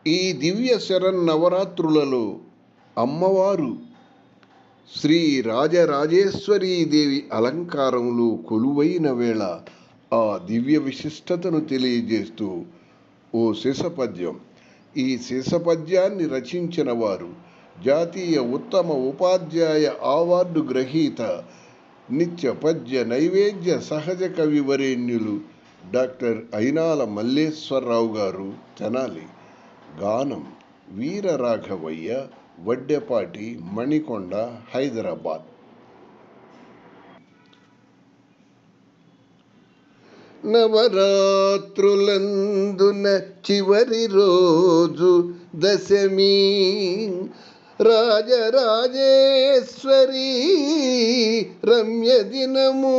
ఈ దివ్య శరన్నవరాత్రులలో అమ్మవారు శ్రీ రాజరాజేశ్వరీదేవి అలంకారంలో కొలువైన వేళ ఆ దివ్య విశిష్టతను తెలియజేస్తూ ఓ శిశపద్యం. ఈ శిశపద్యాన్ని రచించిన వారు జాతీయ ఉత్తమ ఉపాధ్యాయ అవార్డు గ్రహీత, నిత్య పద్య నైవేద్య సహజ కవివరేణ్యులు డాక్టర్ అయినాల మల్లేశ్వరరావు గారు, తెనాలి. గానం వీరరాఘవయ్య, వడ్డెపాటి, మణికొండ, హైదరాబాద్. నవరాత్రులందున చివరి రోజు దశమి, రాజరాజేశ్వరి రమ్య దినము.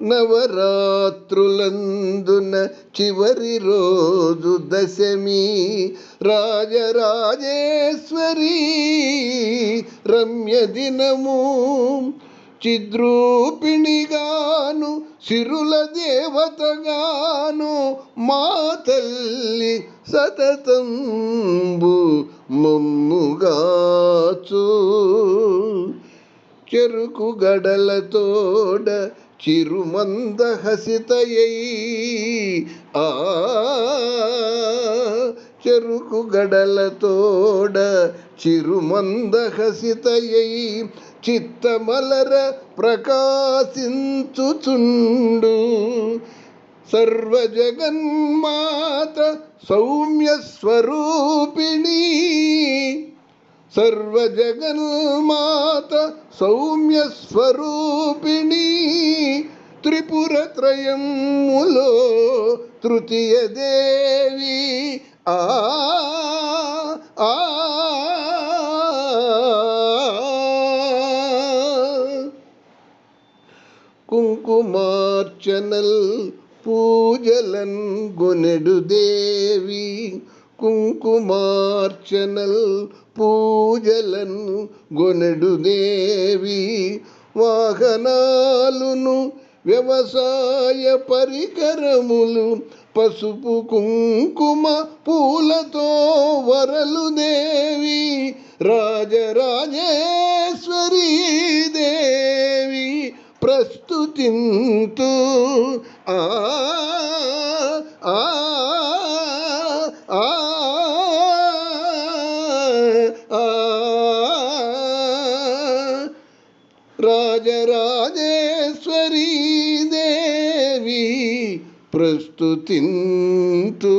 నవరాత్రులందున చివరి రోజు దశమి, రాజరాజేశ్వరి రమ్య దినము. చిద్రూపిణిగాను సిరుల దేవతగాను మా తల్లి సతతంబు మమ్ముగాచు. చెరుకు గడలతోడ చిరుమందహసితయై, చెరుకు గడలతోడ చిరుమందహసితయై చిత్తమలర ప్రకాశించుచుండు. సర్వజగన్మాత సౌమ్య స్వరూపిణి, సర్వజగన్మాత సౌమ్య స్వరూపిణి. త్రిపురత్రయములో తృతీయ దేవి, కుంకుమార్చనల్ పూజలన్ గొనెడు దేవి, కుంకుమార్చనల్ పూజలన్ గొనెడు దేవి. వాహనాలును వ్యవసాయ పరికరములు పసుపు కుంకుమ పూలతో వరలు దేవి, రాజరాజేశ్వరీ దేవి ప్రస్తుతింతు. రాజరాజేశ్వరీ దేవి ప్రస్తుతింతు.